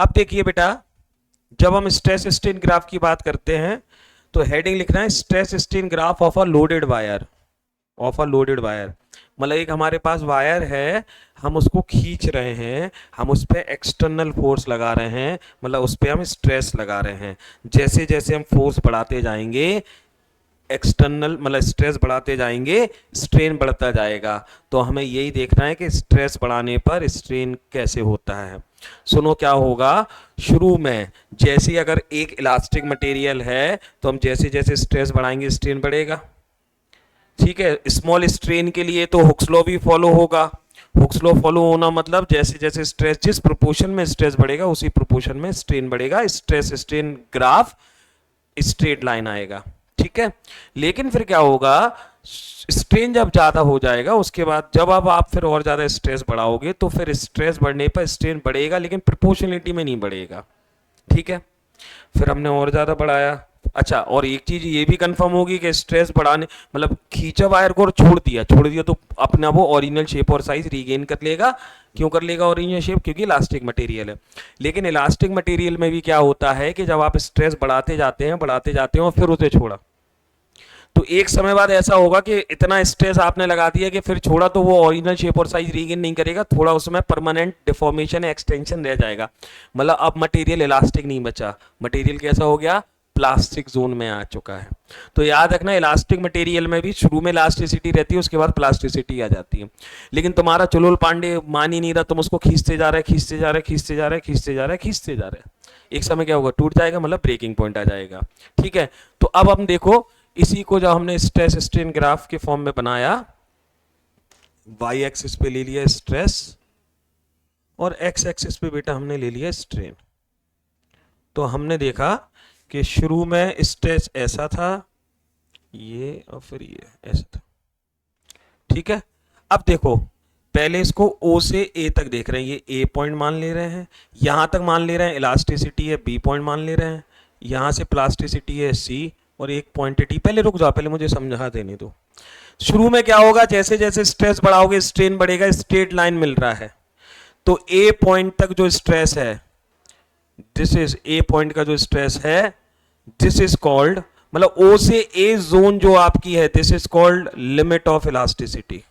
अब देखिए बेटा, जब हम स्ट्रेस स्ट्रेन ग्राफ की बात करते हैं तो हेडिंग लिखना है stress strain graph of a loaded wire, of a loaded wire. मतलब एक हमारे पास वायर है, हम उसको खींच रहे हैं, हम उस पर एक्सटर्नल फोर्स लगा रहे हैं, मतलब उस पर हम स्ट्रेस लगा रहे हैं। जैसे जैसे हम फोर्स बढ़ाते जाएंगे, एक्सटर्नल मतलब स्ट्रेस बढ़ाते जाएंगे, स्ट्रेन बढ़ता जाएगा। तो हमें यही देखना है कि स्ट्रेस बढ़ाने पर स्ट्रेन कैसे होता है। सुनो क्या होगा, शुरू में जैसे अगर एक इलास्टिक मटेरियल है तो हम जैसे जैसे स्ट्रेस बढ़ाएंगे स्ट्रेन बढ़ेगा। ठीक है, स्मॉल स्ट्रेन के लिए तो हुक्स लॉ भी फॉलो होगा। हुक्स लॉ फॉलो होना मतलब जैसे जैसे स्ट्रेस, जिस प्रोपोर्शन में स्ट्रेस बढ़ेगा उसी प्रोपोर्शन में स्ट्रेन बढ़ेगा। Stress strain graph straight line आएगा। ठीक है, लेकिन फिर क्या होगा, स्ट्रेन जब ज्यादा हो जाएगा उसके बाद जब अब आप फिर और ज्यादा स्ट्रेस बढ़ाओगे तो फिर स्ट्रेस बढ़ने पर स्ट्रेन बढ़ेगा लेकिन प्रोपोर्शनलिटी में नहीं बढ़ेगा। ठीक है, फिर हमने और ज्यादा बढ़ाया। अच्छा, और एक चीज ये भी कंफर्म होगी कि स्ट्रेस बढ़ाने मतलब खींचा वायर को और छोड़ दिया तो अपना वो ओरिजिनल शेप और साइज रीगेन कर लेगा। क्यों कर लेगा ओरिजिनल शेप? क्योंकि इलास्टिक मटेरियल है। लेकिन इलास्टिक मटेरियल में भी क्या होता है कि जब आप स्ट्रेस बढ़ाते जाते हैं और फिर उसे छोड़ा तो एक समय बाद ऐसा होगा कि इतना स्ट्रेस आपने लगा दिया कि फिर छोड़ा तो वो ओरिजिनल शेप और साइज रीगेन नहीं करेगा, थोड़ा उसमें परमानेंट डिफॉर्मेशन एक्सटेंशन रह जाएगा। मतलब अब मटेरियल इलास्टिक नहीं बचा, मटेरियल कैसा हो गया, प्लास्टिक जोन में आ चुका है। तो याद रखना, इलास्टिक मटेरियल में भी शुरू में इलास्टिसिटी रहती है, उसके बाद प्लास्टिसिटी आ जाती है। लेकिन तुम्हारा चुलबुल पांडे मान ही नहीं रहा, तुम उसको खींचते जा रहे एक समय क्या होगा, टूट जाएगा, मतलब ब्रेकिंग पॉइंट आ जाएगा। ठीक है, तो अब हम देखो इसी को जब हमने स्ट्रेस स्ट्रेन ग्राफ के फॉर्म में बनाया, वाई एक्सिस पे ले लिया स्ट्रेस और एक्स एक्सिस पे बेटा हमने ले लिया स्ट्रेन। तो हमने देखा कि शुरू में स्ट्रेस ऐसा था, ये और फिर ये ऐसा था। ठीक है, अब देखो पहले इसको O से A तक देख रहे हैं, ये A पॉइंट मान ले रहे हैं, यहां तक मान ले रहे हैं इलास्टिसिटी है, B पॉइंट मान ले रहे हैं, यहां से प्लास्टिसिटी है C और एक पॉइंट T। पहले रुक जाओ, पहले मुझे समझा देने दो। शुरू में क्या होगा, जैसे जैसे स्ट्रेस बढ़ाओगे स्ट्रेन बढ़ेगा, स्ट्रेट लाइन मिल रहा है। तो A पॉइंट तक जो स्ट्रेस है, दिस इज A पॉइंट का जो स्ट्रेस है, दिस इज कॉल्ड, मतलब O से A जोन जो आपकी है, this is called limit of elasticity,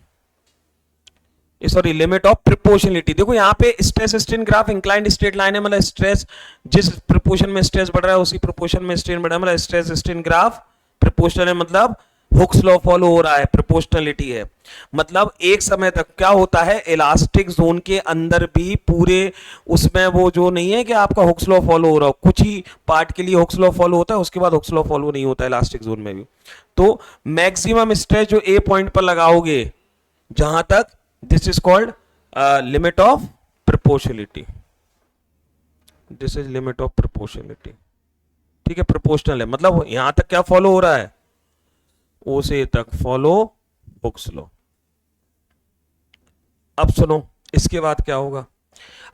sorry limit of proportionality. देखो यहाँ पे stress strain graph inclined straight line है, मतलब स्ट्रेस जिस प्रोपोर्शन में स्ट्रेस बढ़ रहा है उसी प्रोपोर्शन में स्ट्रेन बढ़ रहा है, मतलब स्ट्रेस स्ट्रेन ग्राफ प्रोपोर्शनल है, मतलब हुक्स लॉ फॉलो हो रहा है, प्रोपोर्शनलिटी है। मतलब एक समय तक क्या होता है, इलास्टिक जोन के अंदर भी पूरे उसमें वो जो नहीं है कि आपका हुक्स लॉ फॉलो हो रहा हो, कुछ ही पार्ट के लिए हुक्स लॉ फॉलो होता है, उसके बाद हुक्स लॉ फॉलो नहीं होता है इलास्टिक जोन में भी। तो मैक्सिमम स्ट्रेस जो A पॉइंट पर लगाओगे जहां तक, this is called limit of proportionality, this is limit of proportionality। ठीक है, प्रोपोर्शनल है, मतलब यहां तक क्या फॉलो हो रहा है, O से तक फॉलो हुक्स लॉ। अब सुनो इसके बाद क्या होगा,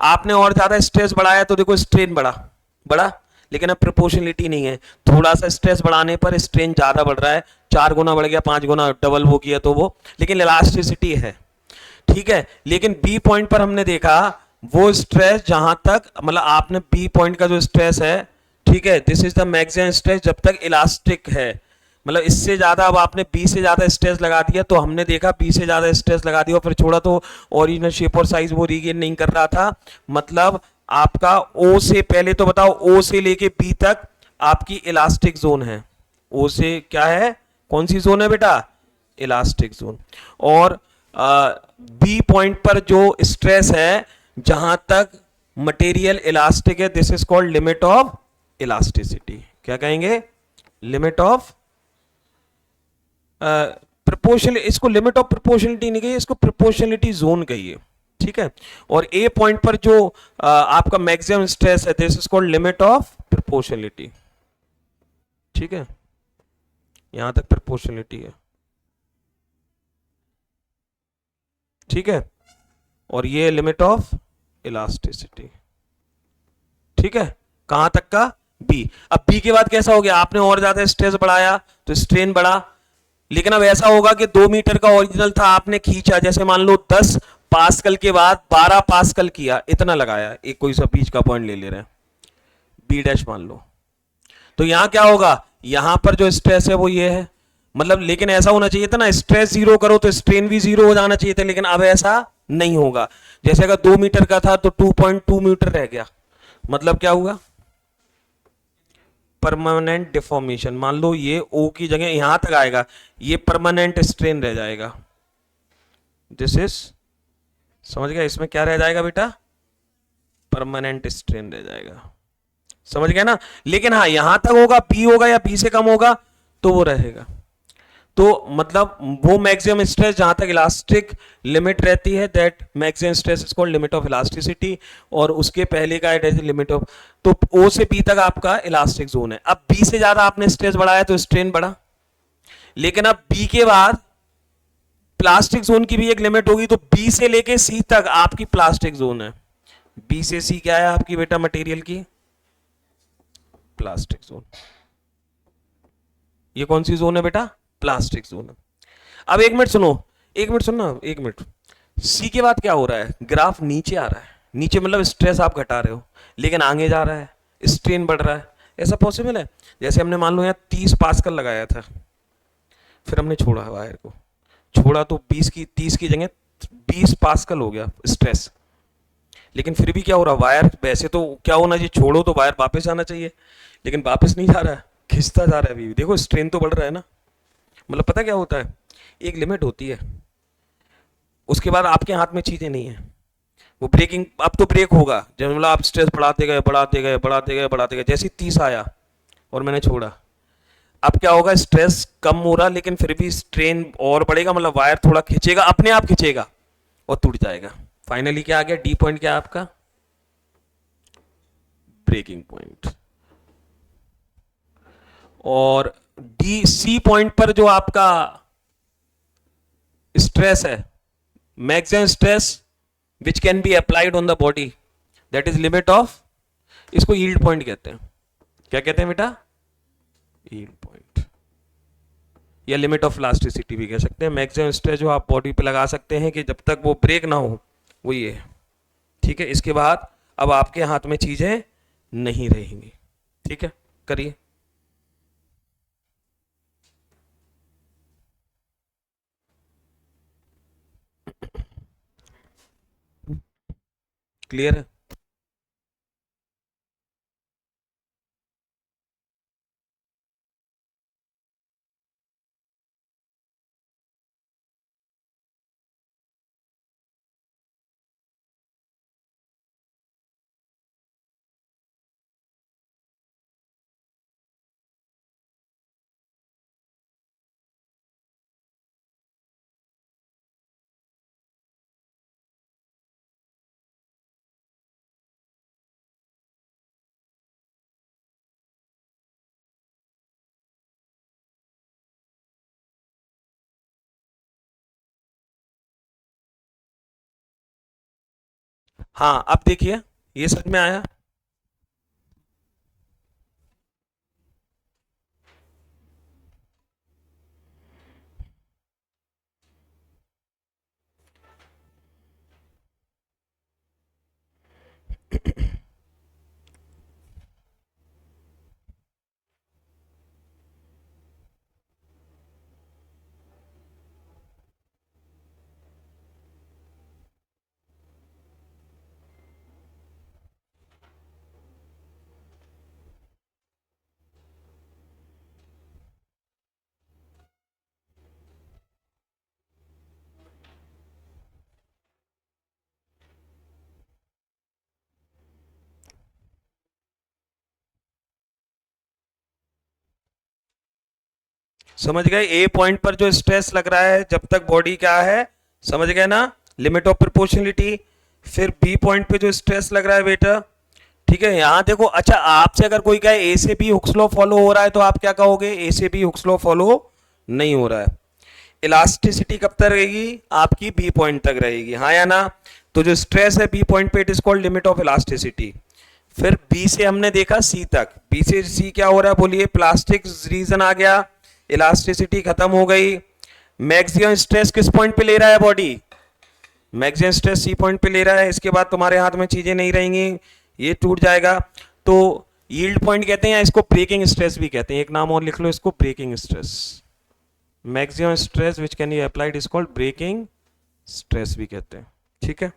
आपने और ज्यादा स्ट्रेस बढ़ाया तो देखो स्ट्रेन बढ़ा, लेकिन अब प्रोपोर्शनलिटी नहीं है। थोड़ा सा स्ट्रेस बढ़ाने पर स्ट्रेन ज्यादा बढ़ रहा है, 4 गुना बढ़ गया, 5 गुना डबल हो गया तो वो, लेकिन इलास्टिसिटी है। ठीक है, लेकिन बी पॉइंट पर हमने देखा वो स्ट्रेस जहां तक, मतलब आपने बी पॉइंट का जो स्ट्रेस है, ठीक है, this is the maximum stress जब तक इलास्टिक है, मतलब इससे ज्यादा अब आपने बी से ज्यादा स्ट्रेस लगा दिया, तो हमने देखा बी से ज्यादा स्ट्रेस लगा दिया और फिर छोड़ा तो ओरिजिनल शेप और साइज वो रीगेन नहीं कर रहा था। मतलब आपका ओ से, पहले तो बताओ ओ से लेके बी तक आपकी इलास्टिक जोन है। ओ से क्या है, कौन सी जोन है बेटा, इलास्टिक जोन। और बी पॉइंट पर जो स्ट्रेस है जहां तक मटेरियल इलास्टिक है, this is called limit of elasticity. क्या कहेंगे, लिमिट ऑफ प्रोपोर्शनल, इसको लिमिट ऑफ प्रोपोर्शनलिटी नहीं कहिए, इसको प्रोपोर्शनलिटी जोन कहिए। ठीक है, और ए पॉइंट पर जो आपका मैक्सिमम स्ट्रेस है, this is called limit of proportionality. ठीक है, यहां तक प्रोपोर्शनलिटी है। ठीक है, और ये लिमिट ऑफ इलास्टिसिटी। ठीक है, कहां तक का, बी। अब बी के बाद कैसा हो गया, आपने और ज्यादा स्ट्रेस बढ़ाया तो स्ट्रेन बढ़ा, लेकिन अब ऐसा होगा कि 2 मीटर का ओरिजिनल था, आपने खींचा, जैसे मान लो 10 पास्कल के बाद 12 पास्कल किया, इतना लगाया, एक कोई सा बीच का पॉइंट ले ले रहे हैं, बी डैश मान लो, तो यहां क्या होगा, यहां पर जो स्ट्रेस है वो ये है, मतलब लेकिन ऐसा होना चाहिए था ना, स्ट्रेस जीरो करो तो स्ट्रेन भी जीरो हो जाना चाहिए था, लेकिन अब ऐसा नहीं होगा। जैसे अगर 2 मीटर का था तो 2.2 मीटर रह गया, मतलब क्या हुआ, परमानेंट डिफॉर्मेशन। मान लो ये ओ की जगह यहां तक आएगा, ये परमानेंट स्ट्रेन रह जाएगा, दिस इज, समझ गया, इसमें क्या रह जाएगा बेटा, परमानेंट स्ट्रेन रह जाएगा, समझ गया ना। लेकिन हाँ यहां तक होगा, पी होगा या पी से कम होगा तो वो रहेगा। तो मतलब वो मैक्सिमम स्ट्रेस जहां तक इलास्टिक लिमिट रहती है, that maximum stress is called limit of elasticity, और उसके पहले का है लिमिट ऑफ, तो ओ से बी तक आपका इलास्टिक जोन है। अब बी से ज्यादा आपने स्ट्रेस बढ़ाया तो स्ट्रेन बढ़ा, लेकिन अब बी के बाद प्लास्टिक जोन की भी एक लिमिट होगी, तो बी से लेके सी तक आपकी प्लास्टिक जोन है। बी से सी क्या है आपकी बेटा मटेरियल की प्लास्टिक जोन, ये कौन सी जोन है बेटा, प्लास्टिक जोन। अब एक मिनट सुनो, एक मिनट सुनना, एक मिनट, सी के बाद क्या हो रहा है, ग्राफ नीचे आ रहा है, नीचे मतलब स्ट्रेस आप घटा रहे हो, लेकिन आगे जा रहा है, स्ट्रेन बढ़ रहा है, ऐसा पॉसिबल है। जैसे हमने मान लो यहाँ 30 पास्कल लगाया था, फिर हमने छोड़ा वायर को, छोड़ा तो 30 की जगह 20 पास्कल हो गया स्ट्रेस, लेकिन फिर भी क्या हो रहा, वायर वैसे तो क्या होना चाहिए, छोड़ो तो वायर वापस आना चाहिए, लेकिन वापस नहीं जा रहा है, खिंचता जा रहा है अभी भी, देखो स्ट्रेन तो बढ़ रहा है ना। मतलब पता क्या होता है, एक लिमिट होती है, उसके बाद आपके हाथ में चीजें नहीं है, वो ब्रेकिंग, अब तो ब्रेक होगा जब मतलब आप स्ट्रेस बढ़ाते गए बढ़ाते गए बढ़ाते गए बढ़ाते गए, जैसे 30 आया और मैंने छोड़ा, अब क्या होगा, स्ट्रेस कम हो रहा लेकिन फिर भी स्ट्रेन और बढ़ेगा, मतलब वायर थोड़ा खींचेगा, अपने आप खींचेगा और टूट जाएगा। फाइनली क्या आ गया, डी पॉइंट क्या आपका, ब्रेकिंग पॉइंट। और डी सी पॉइंट पर जो आपका स्ट्रेस है, maximum stress which can be applied on the body, that is limit of, इसको यील्ड पॉइंट कहते हैं। क्या कहते हैं बेटा, यील्ड पॉइंट, या लिमिट ऑफ इलास्टिसिटी भी कह सकते हैं। मैक्सिमम स्ट्रेस जो आप बॉडी पे लगा सकते हैं कि जब तक वो ब्रेक ना हो, वो ये है, ठीक है। इसके बाद अब आपके हाथ में चीजें नहीं रहेंगी, ठीक है, करिए। क्लियर है। हाँ अब देखिए, ये समझ में आया। समझ गए, ए पॉइंट पर जो स्ट्रेस लग रहा है जब तक बॉडी क्या है, समझ गए ना, लिमिट ऑफ प्रोपोर्शनलिटी। फिर बी पॉइंट पे जो स्ट्रेस लग रहा है बेटा, ठीक है, यहां देखो, अच्छा आपसे अगर कोई कहे ए से बी हुक्स लॉ फॉलो हो रहा है, तो आप क्या कहोगे, ए से बी हुक्स लॉ फॉलो नहीं हो रहा है। इलास्टिसिटी कब तक रहेगी आपकी, बी पॉइंट तक रहेगी, हाँ या ना। तो जो स्ट्रेस है बी पॉइंट पे, it is called limit of elasticity. फिर बी से हमने देखा सी तक, बी से सी क्या हो रहा है बोलिए, प्लास्टिक रीजन आ गया, इलास्टिसिटी खत्म हो गई। मैक्सिमम स्ट्रेस किस पॉइंट पे ले रहा है body, maximum stress C point पे ले रहा है, इसके बाद तुम्हारे हाथ में चीजें नहीं रहेंगी, ये टूट जाएगा। तो यील्ड पॉइंट कहते हैं या इसको ब्रेकिंग स्ट्रेस भी कहते हैं, एक नाम और लिख लो इसको, breaking stress. Maximum stress which can be applied is called breaking stress भी कहते हैं। ठीक है,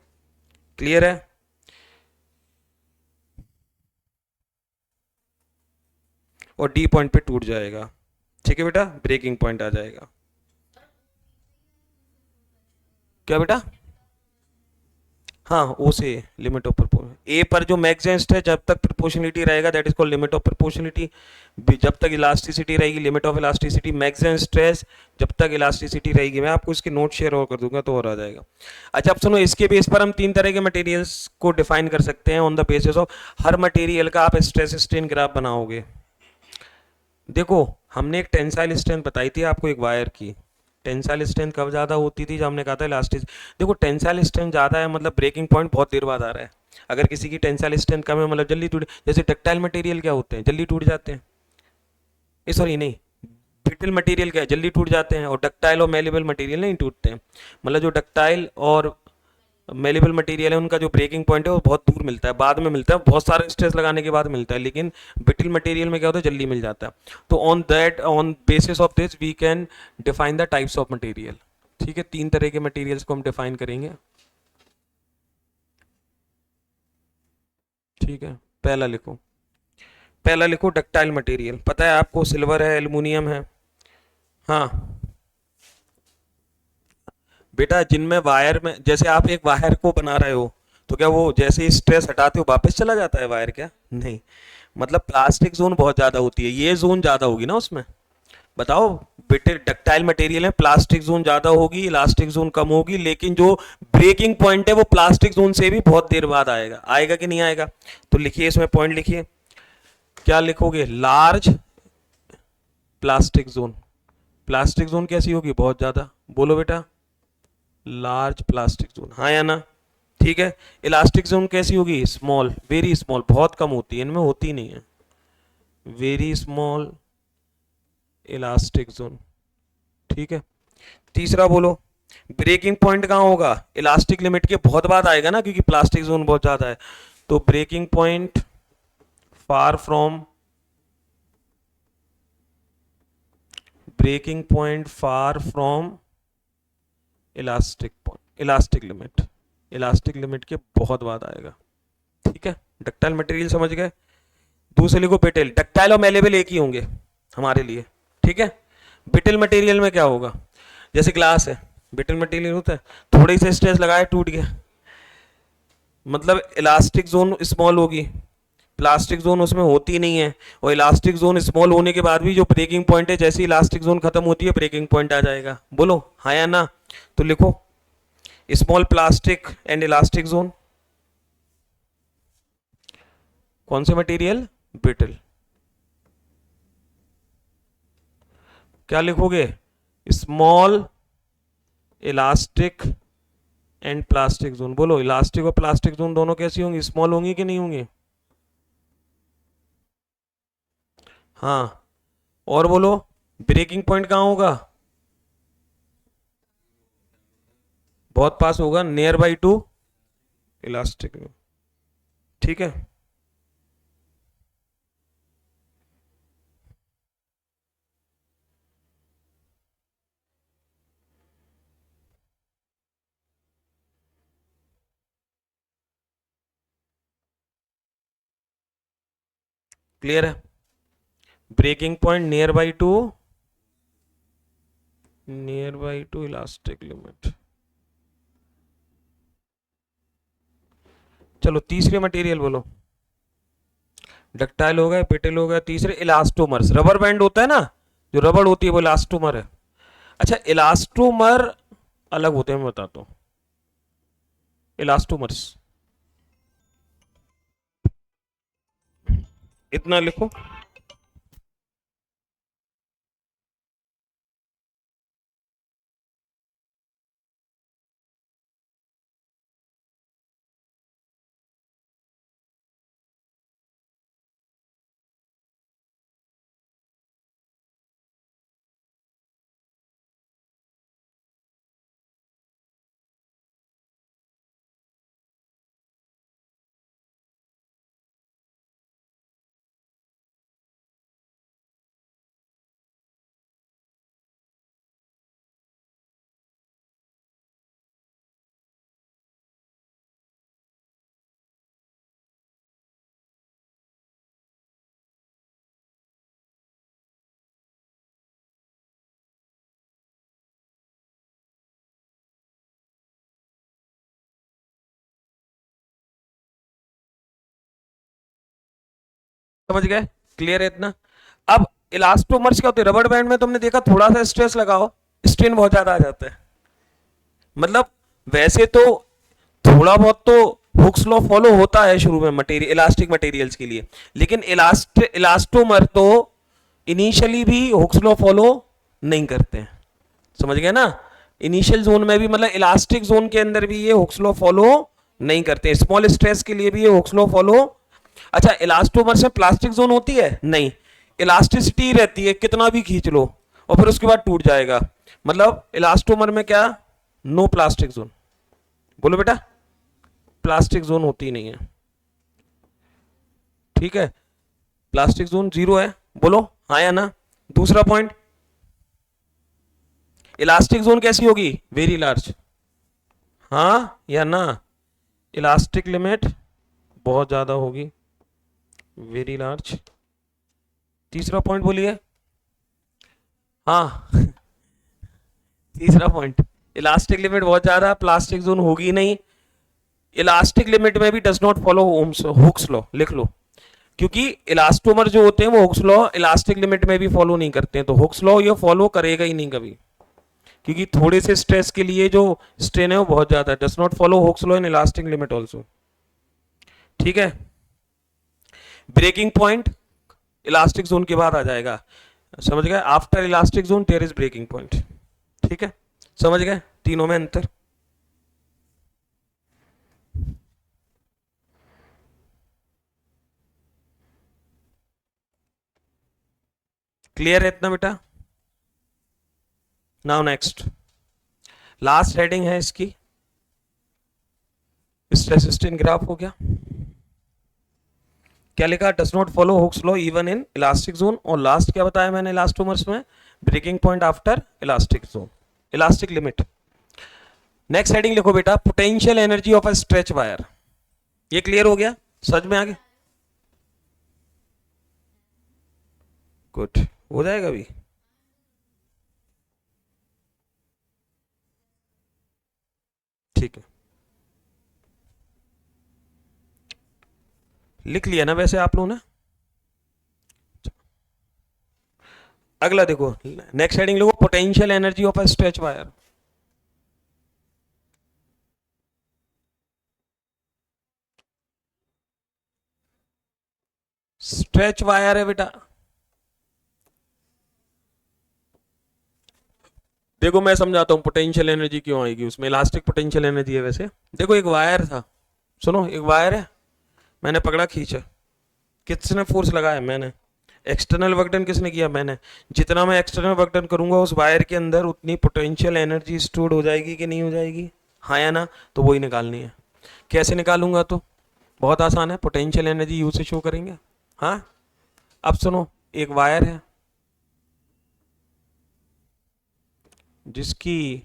क्लियर है। और डी पॉइंट पे टूट जाएगा। ठीक है बेटा, ब्रेकिंग पॉइंट आ जाएगा। क्या बेटा? हाँ, ओ से लिमिट ऑफ प्रोपोर्शन, ए पर जो मैक्सिमम है जब तक प्रोपोर्शनलिटी रहेगा that is called limit of proportionality. जब तक इलास्टिसिटी रहेगी limit of elasticity, maximum stress जब तक इलास्टिसिटी रहेगी। मैं आपको इसके नोट शेयर और कर दूंगा तो और आ जाएगा। अच्छा, अब सुनो, इसके बेस पर हम तीन तरह के मटेरियल्स को डिफाइन कर सकते हैं on the basis of her material का आप स्ट्रेस स्ट्रेन ग्राफ बनाओगे। देखो, हमने एक टेंसाइल स्ट्रेंथ बताई थी आपको एक वायर की। टेंसाइल स्ट्रेंथ कब ज़्यादा होती थी? जब हमने कहा था इलास्टिक। देखो, टेंसाइल स्ट्रेंथ ज़्यादा है मतलब ब्रेकिंग पॉइंट बहुत देर बाद आ रहा है। अगर किसी की टेंसाइल स्ट्रेंथ कम है मतलब जल्दी टूट, जैसे डक्टाइल मटेरियल क्या होते हैं, जल्दी टूट जाते हैं। सॉरी नहीं, ब्रिटल मटेरियल क्या है, जल्दी टूट जाते हैं। और डक्टाइल और मेलेबल मटेरियल नहीं टूटते हैं। मतलब जो डक्टाइल और मेलेबल मटेरियल है उनका जो ब्रेकिंग पॉइंट है वो बहुत दूर मिलता है, बाद में मिलता है, बहुत सारे स्ट्रेस लगाने के बाद मिलता है। लेकिन ब्रिटल मटेरियल में क्या होता है, जल्दी मिल जाता है। तो on basis of this we can define the types of material. ठीक है, तीन तरह के मटेरियल्स को हम डिफाइन करेंगे। ठीक है, पहला लिखो, पहला लिखो डक्टाइल मटेरियल। पता है आपको, सिल्वर है, एल्युमिनियम है। हाँ बेटा, जिनमें वायर में, जैसे आप एक वायर को बना रहे हो तो क्या वो जैसे ही स्ट्रेस हटाते हो वापस चला जाता है वायर? क्या नहीं। मतलब प्लास्टिक जोन बहुत ज्यादा होती है, ये जोन ज्यादा होगी ना उसमें। बताओ, बेटे डक्टाइल मटेरियल है, प्लास्टिक जोन ज्यादा होगी, इलास्टिक जोन कम होगी, लेकिन जो ब्रेकिंग पॉइंट है वो प्लास्टिक जोन से भी बहुत देर बाद आएगा। आएगा कि नहीं आएगा? तो लिखिए इसमें पॉइंट लिखिए, क्या लिखोगे? Large plastic zone. Plastic zone कैसी होगी? बहुत ज्यादा। बोलो बेटा, लार्ज प्लास्टिक जोन, हाँ या ना? ठीक है। इलास्टिक जोन कैसी होगी? स्मॉल, वेरी स्मॉल, बहुत कम होती है, इनमें होती नहीं है। Very small elastic zone. ठीक है। तीसरा बोलो, ब्रेकिंग पॉइंट कहाँ होगा? इलास्टिक लिमिट के बहुत बाद आएगा ना, क्योंकि प्लास्टिक जोन बहुत ज्यादा है। तो breaking point far from, breaking point far from elastic point, elastic limit, elastic limit के बहुत बाद आएगा। ठीक है, डक्टाइल मटेरियल समझ गए। दूसरे लिखो ब्रिटेल। डक्टाइल और मेलेबल एक ही होंगे हमारे लिए। ठीक है। ब्रिटेल मटेरियल में क्या होगा? जैसे ग्लास है, ब्रिटेल मटेरियल होता है, थोड़ी सी स्ट्रेस लगाए टूट गया, मतलब इलास्टिक जोन स्मॉल होगी, प्लास्टिक जोन उसमें होती नहीं है। और इलास्टिक जोन स्मॉल होने के बाद भी जो ब्रेकिंग पॉइंट है, जैसे इलास्टिक जोन खत्म होती है ब्रेकिंग पॉइंट आ जाएगा। बोलो हाँ या ना? तो लिखो, small plastic and elastic zone. कौन से मटेरियल? ब्रिटल। क्या लिखोगे? Small elastic and plastic zone. बोलो, इलास्टिक और प्लास्टिक जोन दोनों कैसी होंगी? स्मॉल होंगी कि नहीं होंगी? हाँ। और बोलो, ब्रेकिंग पॉइंट कहाँ होगा? बहुत पास होगा, नियर बाई टू इलास्टिक। ठीक है। क्लियर है? Breaking point near by to elastic limit. चलो तीसरे मटेरियल बोलो। डक्टाइल हो गया, ब्रिटल हो गया, तीसरे इलास्टोमर्स। रबर बैंड होता है ना, जो रबड़ होती है वो इलास्टोमर है। अच्छा, इलास्टोमर अलग होते हैं, मैं बताता हूँ। इलास्टोमर्स, इतना लिखो। समझ गए? क्लियर है इतना? अब इलास्टोमर्स क्या होते हैं? रबड़ बैंड में तुमने देखा थोड़ा सा स्ट्रेस लगाओ स्ट्रेन बहुत ज्यादा आ जाता है। मतलब वैसे तो थोड़ा बहुत तो हुक्स लॉ फॉलो होता है शुरू में मटेरियल इलास्टिक मटेरियल्स के लिए, लेकिन इलास्टोमर तो इनिशियली भी हुक्स लॉ फॉलो नहीं करते हैं। समझ गए ना? इनिशियल जोन में भी मतलब इलास्टिक जोन के अंदर भी ये हुक्स लॉ फॉलो नहीं करते। स्मॉल स्ट्रेस के लिए भी ये हुक्स लॉ फॉलो। अच्छा, इलास्टोमर से प्लास्टिक जोन होती है? नहीं, इलास्टिसिटी रहती है, कितना भी खींच लो और फिर उसके बाद टूट जाएगा। मतलब इलास्टोमर में क्या? No plastic zone. बोलो बेटा, प्लास्टिक जोन होती नहीं है। ठीक है, प्लास्टिक जोन जीरो है। बोलो हाँ या ना? दूसरा पॉइंट, इलास्टिक जोन कैसी होगी? Very large. हाँ या ना? इलास्टिक लिमिट बहुत ज्यादा होगी, वेरी लार्ज। तीसरा पॉइंट बोलिए। हाँ तीसरा पॉइंट, इलास्टिक लिमिट बहुत ज्यादा, प्लास्टिक जोन होगी नहीं। इलास्टिक लिमिट में भी does not follow Hooke's law, लिख लो, क्योंकि इलास्टोमर जो होते हैं वो हुक्स लॉ इलास्टिक लिमिट में भी फॉलो नहीं करते हैं, तो हुक्स लॉ ये फॉलो करेगा ही नहीं कभी, क्योंकि थोड़े से स्ट्रेस के लिए जो स्ट्रेन है वो बहुत ज्यादा है। Does not follow Hooke's law in elastic limit also. ठीक है, ब्रेकिंग पॉइंट इलास्टिक जोन के बाद आ जाएगा। समझ गए? After elastic zone there is breaking point. ठीक है, समझ गए तीनों में अंतर? क्लियर है इतना बेटा? नाउ नेक्स्ट, लास्ट हेडिंग है इसकी, स्ट्रेस स्ट्रेन ग्राफ हो गया। क्या लिखा? Does not follow Hooke's law even in elastic zone. और लास्ट क्या बताया मैंने इलास्टोमर्स में? Breaking point after elastic zone, elastic limit. Next heading लिखो बेटा, potential energy of a stretch wire. ये क्लियर हो गया? समझ में आ गया? गुड, हो जाएगा अभी। ठीक है, लिख लिया ना वैसे आप लोगों ने? अगला देखो, नेक्स्ट हेडिंग लिखो, potential energy of a stretch wire. Stretch wire है बेटा, देखो मैं समझाता हूँ पोटेंशियल एनर्जी क्यों आएगी उसमें। इलास्टिक पोटेंशियल एनर्जी है वैसे। देखो एक वायर था, सुनो, एक वायर है, मैंने पकड़ा, खींचा, किसने फोर्स लगाया? मैंने। एक्सटर्नल वर्क डन किसने किया? मैंने। जितना मैं एक्सटर्नल वर्क डन करूंगा उस वायर के अंदर उतनी पोटेंशियल एनर्जी स्टोर्ड हो जाएगी कि नहीं हो जाएगी? हाँ या ना? तो वही निकालनी है। कैसे निकालूंगा? तो बहुत आसान है, पोटेंशियल एनर्जी यू से शो करेंगे। हाँ, अब सुनो, एक वायर है जिसकी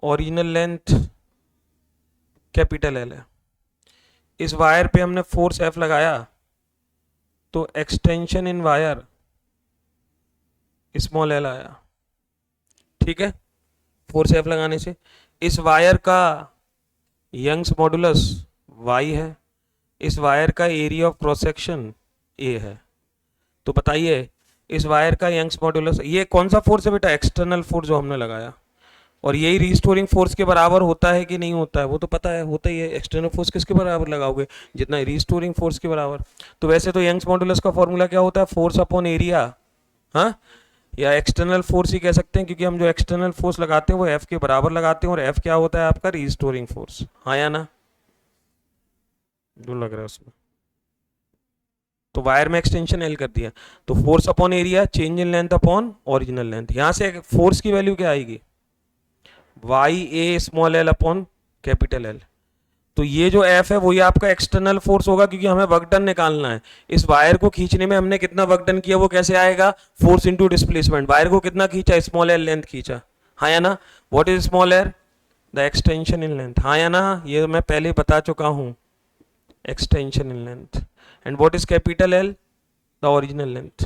ओरिजिनल लेंथ कैपिटल एल है। इस वायर पे हमने फोर्स एफ लगाया तो extension in wire small L आया। ठीक है, फोर्स एफ लगाने से इस वायर का यंग्स मॉडुलस वाई है, इस वायर का area of cross section A है। तो बताइए इस वायर का यंग्स मॉडुलस, ये कौन सा फोर्स है बेटा? एक्सटर्नल फोर्स जो हमने लगाया, और यही रिस्टोरिंग फोर्स के बराबर होता है कि नहीं होता है? वो तो पता है, होता ही है। एक्सटर्नल फोर्स किसके बराबर लगाओगे? जितना रिस्टोरिंग फोर्स के बराबर। तो वैसे तो यंग्स मॉडुलस का फॉर्मूला क्या होता है? Force upon area. हाँ, या एक्सटर्नल फोर्स ही कह सकते हैं, क्योंकि हम जो एक्सटर्नल फोर्स लगाते हैं वो एफ के बराबर लगाते हैं, और एफ क्या होता है आपका? Restoring force. हाँ या ना? जो लग रहा है उसमें तो वायर में एक्सटेंशन एल कर दिया, तो force upon area, change in length upon original length. यहां से फोर्स की वैल्यू क्या आएगी? Y A small L upon capital L. तो ये जो एफ है वही आपका एक्सटर्नल फोर्स होगा, क्योंकि हमें वर्क डन निकालना है। इस वायर को खींचने में हमने कितना वर्क डन किया वो कैसे आएगा? Force into displacement. वायर को कितना खींचा? स्मॉल एल लेंथ खींचा। हाँ या ना? What is small L? The extension in length. हाँ या ना? ये मैं पहले बता चुका हूं, extension in length. And what is capital L? The original length.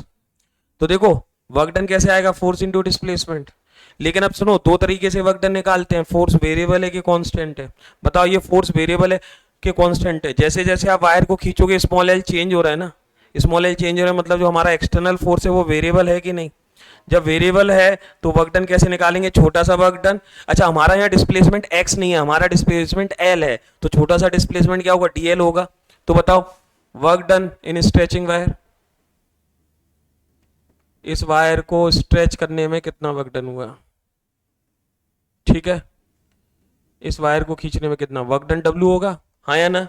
तो देखो वर्क डन कैसे आएगा? Force into displacement. लेकिन अब सुनो, दो तरीके से वर्क डन निकालते हैं, फोर्स वेरिएबल है कि कांस्टेंट है? बताओ, ये फोर्स वेरिएबल है कि कांस्टेंट है? जैसे जैसे आप वायर को खींचोगे स्मॉल एल चेंज हो रहा है ना, स्मॉल एल चेंज हो रहा है मतलब जो हमारा एक्सटर्नल फोर्स है वो वेरिएबल है कि नहीं। जब वेरिएबल है तो वर्क डन कैसे निकालेंगे, छोटा सा वर्क डन। अच्छा हमारा यहाँ डिस्प्लेसमेंट एक्स नहीं है, हमारा डिस्प्लेसमेंट एल है, तो छोटा सा डिस्प्लेसमेंट क्या होगा, डीएल होगा। तो बताओ work done in stretching wire, इस वायर को स्ट्रेच करने में कितना वर्क डन हुआ, ठीक है, इस वायर को खींचने में कितना वर्क डन डब्ल्यू होगा, हाँ या ना।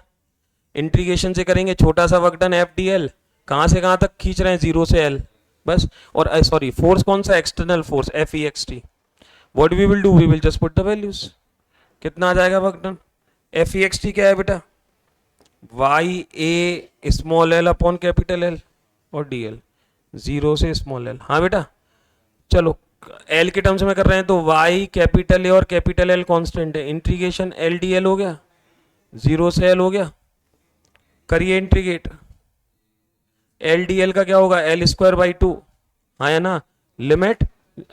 इंटीग्रेशन से करेंगे, छोटा सा work done F D L, कहाँ से कहाँ तक खींच रहे हैं, जीरो से एल बस। और सॉरी फोर्स कौन सा, external force F E X T. What we will do, we will just put the values. कितना आ जाएगा work done, F E X T क्या है बेटा, Y A small L upon capital L और D L, zero से small L. हाँ बेटा चलो एल के टर्म्स में कर रहे हैं तो वाई कैपिटल ए और कैपिटल एल कांस्टेंट है, इंटीग्रेशन एल डी एल हो गया, जीरो से एल हो गया, करिए इंटीग्रेट। एल डी एल का क्या होगा, एल स्क्वायर बाई टू, हाँ है ना, लिमिट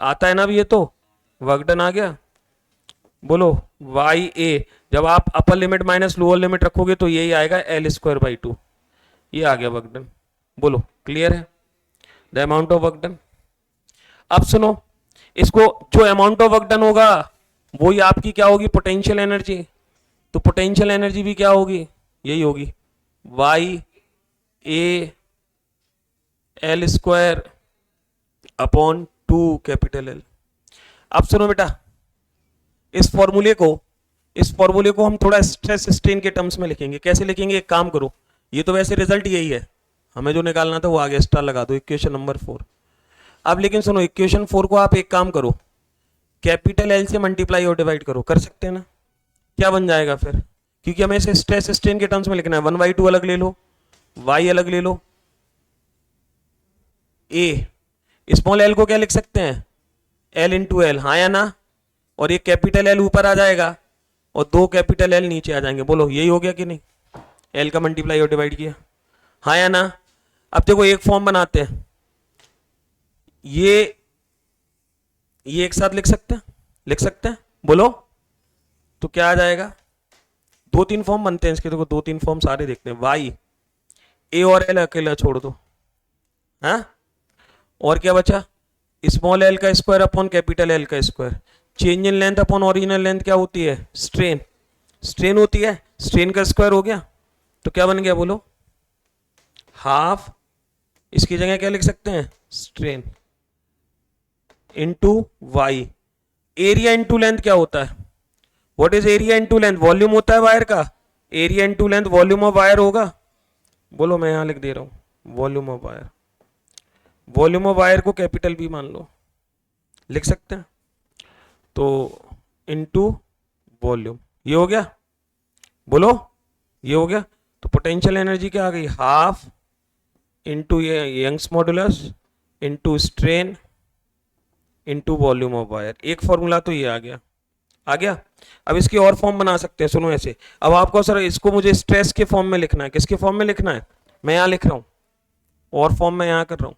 आता है ना अभी, ये तो वर्क डन आ गया। बोलो वाई ए, जब आप upper limit minus lower limit रखोगे तो यही आएगा एल स्क्वायर बाई टू, ये आ गया वर्क डन। बोलो क्लियर है the amount of work done. अब सुनो इसको, जो अमाउंट ऑफ वर्क डन होगा वही आपकी क्या होगी, पोटेंशियल एनर्जी। तो पोटेंशियल एनर्जी भी क्या होगी, यही होगी Y A L square upon two capital L. अब सुनो बेटा इस फॉर्मूले को हम थोड़ा स्ट्रेस स्ट्रेन के टर्म्स में लिखेंगे। कैसे लिखेंगे, एक काम करो, ये तो वैसे रिजल्ट यही है, हमें जो निकालना था वो आगे स्टार लगा दो, इक्वेशन नंबर 4। अब लेकिन सुनो इक्वेशन 4 को आप एक काम करो, कैपिटल एल से मल्टीप्लाई और डिवाइड करो, कर सकते हैं ना। क्या बन जाएगा फिर, क्योंकि हमें इसे स्ट्रेस स्ट्रेन के टर्म्स में लिखना है, 1/2 अलग ले लो, y अलग ले लो, ए स्मॉल एल को क्या लिख सकते हैं, एल इंटू एल, हाँ या ना। और ये कैपिटल एल ऊपर आ जाएगा और दो कैपिटल एल नीचे आ जाएंगे। बोलो यही हो गया कि नहीं, एल का मल्टीप्लाई और डिवाइड किया, हाँ या ना। अब देखो एक फॉर्म बनाते हैं, ये एक साथ लिख सकते हैं, बोलो तो क्या आ जाएगा, 2-3 फॉर्म बनते हैं इसके, देखो 2-3 फॉर्म सारे देखते हैं। वाई ए और एल अकेला छोड़ दो, हाँ, और क्या बचा, स्मॉल एल का स्क्वायर अपॉन कैपिटल एल का square, change in length upon original length क्या होती है, स्ट्रेन होती है, स्ट्रेन का स्क्वायर हो गया, तो क्या बन गया बोलो, हाफ, इसकी जगह क्या लिख सकते हैं, strain into Y. Area into length क्या होता है, what is area into length, volume होता है वायर का, area into length volume of wire होगा। बोलो मैं यहां लिख दे रहा हूं volume of wire, volume of wire को कैपिटल भी मान लो, लिख सकते हैं, तो इंटू वॉल्यूम, ये हो गया, बोलो ये हो गया। तो पोटेंशियल एनर्जी क्या आ गई, हाफ इंटू ये Young's modulus into strain into volume of wire. एक फॉर्मूला तो ये आ गया। अब इसकी और फॉर्म बना सकते हैं, सुनो ऐसे। अब आपको सर इसको मुझे स्ट्रेस के फॉर्म में लिखना है, किसके फॉर्म में लिखना है, मैं यहाँ लिख रहा हूँ, और फॉर्म में यहाँ कर रहा हूँ।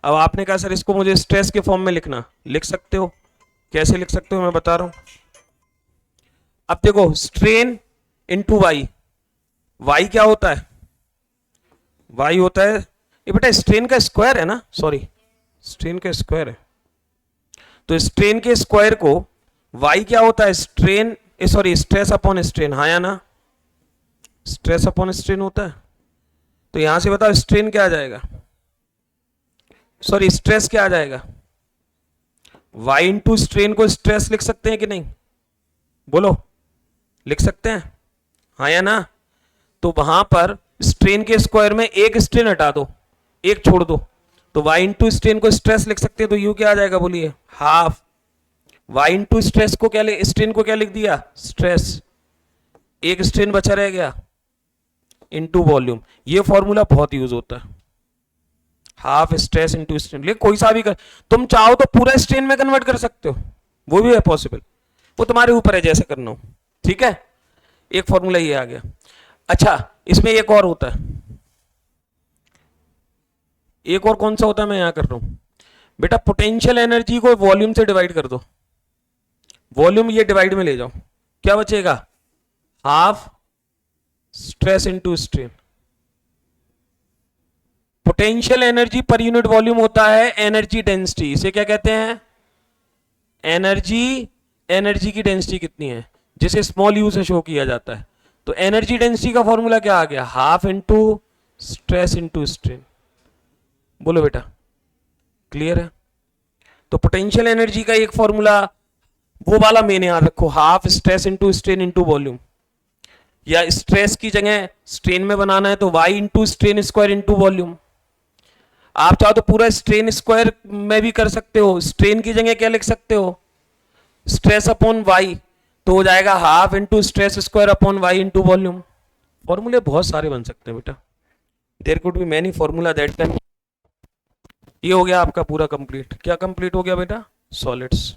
अब आपने कहा सर इसको मुझे स्ट्रेस के फॉर्म में लिखना, लिख सकते हो, कैसे लिख सकते हो मैं बता रहा हूँ। अब देखो स्ट्रेन इंटू वाई, वाई क्या होता है, वाई होता है ये बेटा स्ट्रेन का स्क्वायर है ना, सॉरी स्ट्रेन का स्क्वायर है, तो स्ट्रेन के स्क्वायर को वाई क्या होता है, strain sorry stress upon strain, हाँ या ना, स्ट्रेस अपॉन स्ट्रेन होता है। तो यहां से बताओ स्ट्रेन क्या आ जाएगा, सॉरी स्ट्रेस क्या आ जाएगा, वाई इंटू स्ट्रेन को स्ट्रेस लिख सकते हैं कि नहीं, बोलो लिख सकते हैं, हाँ या ना। तो वहां पर स्ट्रेन के स्क्वायर में एक स्ट्रेन हटा दो, एक छोड़ दो, तो वाई इंटू स्ट्रेन को स्ट्रेस लिख सकते हैं, तो यू क्या आ जाएगा बोलिए, हाफ वाई इंटू स्ट्रेस को क्या स्ट्रेन को क्या लिख दिया, स्ट्रेस, एक स्ट्रेन बचा रह गया इंटू वॉल्यूम। ये फॉर्मूला बहुत यूज होता है, हाफ स्ट्रेस इंटू स्ट्रेन, लेकिन कोई सा भी कर, तुम चाहो तो पूरा स्ट्रेन में कन्वर्ट कर सकते हो, वो भी है पॉसिबल, वो तुम्हारे ऊपर है जैसे करना हो, ठीक है। एक फॉर्मूला ये आ गया। अच्छा इसमें एक और होता है, एक और कौन सा होता है मैं यहां कर रहा हूं बेटा, पोटेंशियल एनर्जी को वॉल्यूम से डिवाइड कर दो, वॉल्यूम ये डिवाइड में ले जाओ, क्या बचेगा, half stress into strain, potential energy per unit volume होता है एनर्जी डेंसिटी। इसे क्या कहते हैं? एनर्जी की डेंसिटी कितनी है, जिसे स्मॉल यू से शो किया जाता है। तो एनर्जी डेंसिटी का फॉर्मूला क्या आ गया? Half into stress into strain. बोलो बेटा, क्लियर है? तो पोटेंशियल एनर्जी का एक फॉर्मूला वो वाला मैंने याद रखो, half stress into strain into volume, या स्ट्रेस की जगह स्ट्रेन में बनाना है तो y into strain square into volume. आप चाहो तो पूरा स्ट्रेन स्क्वायर में भी कर सकते हो, स्ट्रेन की जगह क्या लिख सकते हो? स्ट्रेस अपॉन वाई, तो हो जाएगा half into stress square upon Y into volume. फॉर्मूले बहुत सारे बन सकते हैं बेटा, there could be many formula that can. ये हो गया आपका पूरा कंप्लीट। क्या कंप्लीट हो गया बेटा? सॉलिड्स।